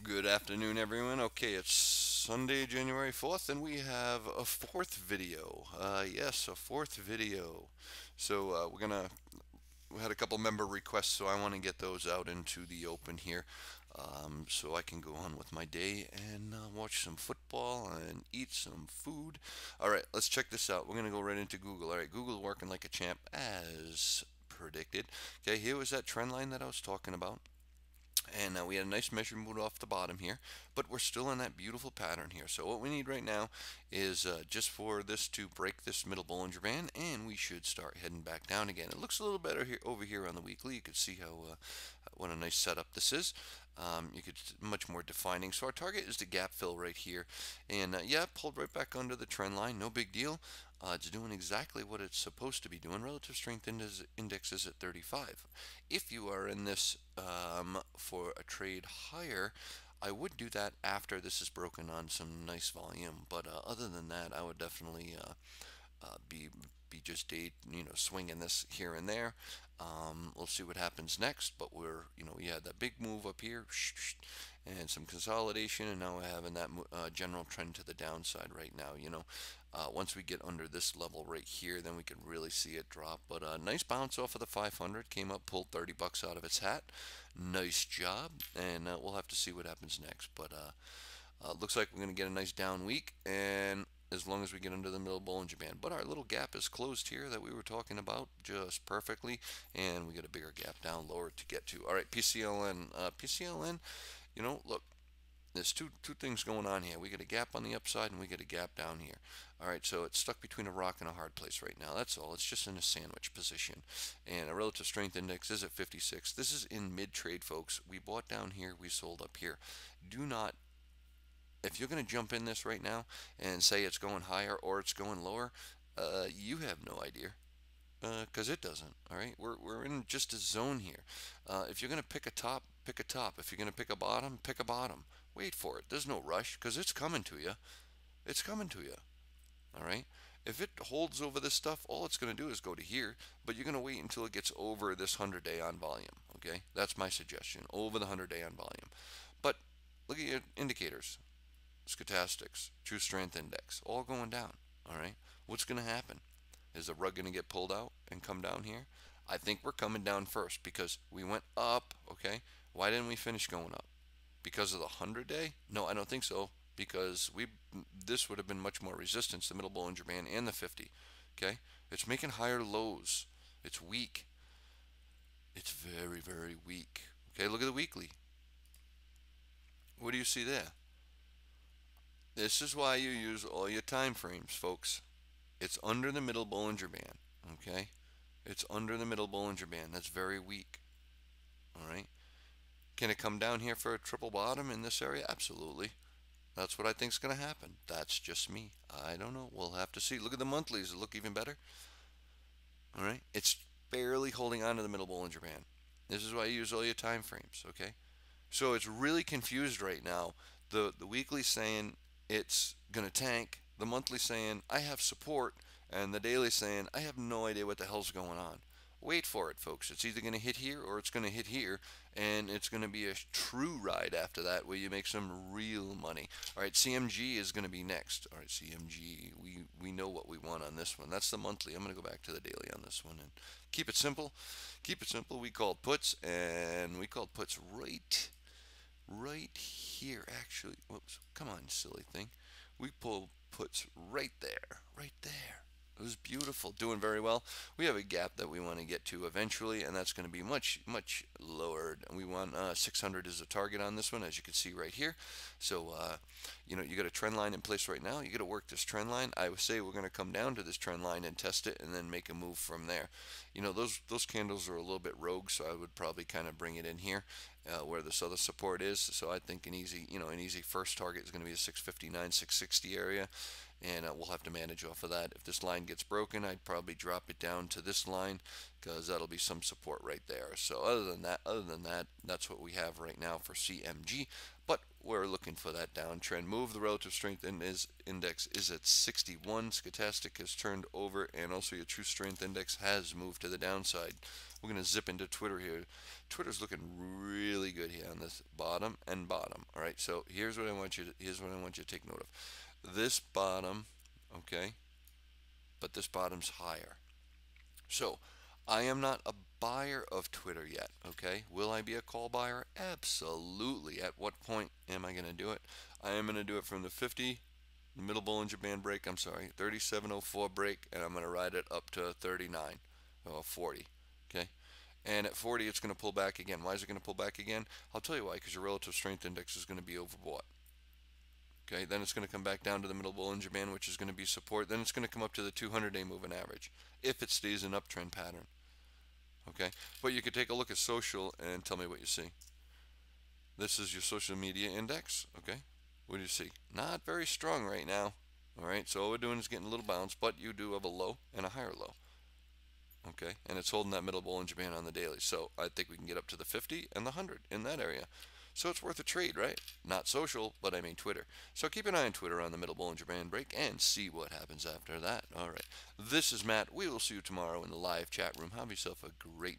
Good afternoon, everyone. Okay, it's Sunday, January 4th, and we have a fourth video. Yes, a fourth video. We had a couple member requests, so I want to get those out into the open here so I can go on with my day and watch some football and eat some food. All right, let's check this out. We're going to go right into Google. All right, Google working like a champ as predicted. Okay, here was that trend line that I was talking about. And we had a nice measurement off the bottom here, but we're still in that beautiful pattern here. So what we need right now is just for this to break this middle Bollinger Band, and we should start heading back down again. It looks a little better here over here on the weekly. You can see how what a nice setup this is. You could much more defining. So our target is the gap fill right here, and yeah, pulled right back under the trend line. No big deal. It's doing exactly what it's supposed to be doing. Relative strength index is at 35. If you are in this for a trade higher, I would do that after this is broken on some nice volume. But other than that, I would definitely be just swinging this here and there. We'll see what happens next. But we had that big move up here, and some consolidation, and now we're having that general trend to the downside right now. Once we get under this level right here, then we can really see it drop. But a nice bounce off of the 500, came up, pulled 30 bucks out of its hat. Nice job, and we'll have to see what happens next. But looks like we're going to get a nice down week, and as long as we get under the middle Bollinger Band. But our little gap is closed here that we were talking about just perfectly, and we get a bigger gap down lower to get to. All right, PCLN. PCLN, look, there's two things going on here. We get a gap on the upside and we get a gap down here. All right, so it's stuck between a rock and a hard place right now. That's all. It's just in a sandwich position. And a relative strength index is at 56. This is in mid-trade, folks. We bought down here, we sold up here. Do not, if you're going to jump in this right now and say it's going higher or it's going lower, you have no idea. Because it doesn't. All right, we're in just a zone here. If you're going to pick a top, pick a top. If you're going to pick a bottom, pick a bottom. Wait for it. There's no rush because it's coming to you. It's coming to you. All right. If it holds over this stuff, all it's going to do is go to here, but you're going to wait until it gets over this 100-day on volume. Okay, that's my suggestion. Over the 100-day on volume. But look at your indicators, stochastics, true strength index, all going down. All right. What's going to happen? Is the rug going to get pulled out and come down here? I think we're coming down first because we went up, okay? Why didn't we finish going up? Because of the 100-day? No, I don't think so, because this would have been much more resistance, the middle Bollinger Band and the 50, okay? It's making higher lows. It's weak. It's very, very weak. Okay, look at the weekly. What do you see there? This is why you use all your time frames, folks. It's under the middle Bollinger Band, okay? It's under the middle Bollinger Band. That's very weak, all right? Can it come down here for a triple bottom in this area? Absolutely. That's what I think is going to happen. That's just me. I don't know. We'll have to see. Look at the monthlies. It look even better, all right? It's barely holding on to the middle Bollinger Band. This is why you use all your time frames, okay? So it's really confused right now. The weekly saying it's going to tank, the monthly saying I have support, and the daily saying I have no idea what the hell's going on. Wait for it, folks. It's either going to hit here or it's going to hit here, and it's going to be a true ride after that where you make some real money. All right, CMG is going to be next. All right, CMG, we know what we want on this one. That's the monthly. I'm going to go back to the daily on this one and keep it simple. Keep it simple. We called puts, and we called puts right here, actually. Whoops, come on, silly thing. We pull puts right there, right there. It was beautiful, doing very well. We have a gap that we want to get to eventually, and that's going to be much, much lower. We want 600 as a target on this one, as you can see right here. So, you got a trend line in place right now. You got to work this trend line. I would say we're going to come down to this trend line and test it, and then make a move from there. Those candles are a little bit rogue, so I would probably kind of bring it in here. Where this other support is. So I think an easy first target is going to be the 659, 660 area, and we'll have to manage off of that. If this line gets broken, I'd probably drop it down to this line because that'll be some support right there. So other than that, that's what we have right now for CMG. But we're looking for that downtrend move. The relative strength index is at 61. Stochastic has turned over, and also your true strength index has moved to the downside. We're going to zip into Twitter here. Twitter's looking really good here on this bottom and bottom. All right, so here's what I want you to take note of. This bottom, okay, but this bottom's higher. So I am not a buyer of Twitter yet, okay? Will I be a call buyer? Absolutely. At what point am I going to do it? I am going to do it from the 50, the middle Bollinger Band break, 3704 break, and I'm going to ride it up to 39, or 40, okay? And at 40, it's going to pull back again. Why is it going to pull back again? I'll tell you why, because your relative strength index is going to be overbought. Okay, then it's going to come back down to the middle Bollinger Band, which is going to be support. Then it's going to come up to the 200-day moving average if it stays an uptrend pattern. Okay, but you could take a look at social and tell me what you see. This is your social media index. Okay, what do you see? Not very strong right now. All right, so all we're doing is getting a little bounce, but you do have a low and a higher low. Okay, and it's holding that middle Bollinger Band on the daily. So I think we can get up to the 50 and the 100 in that area. So it's worth a trade, right? Not social, but I mean Twitter. So keep an eye on Twitter on the middle Bollinger Band break and see what happens after that. All right. This is Matt. We will see you tomorrow in the live chat room. Have yourself a great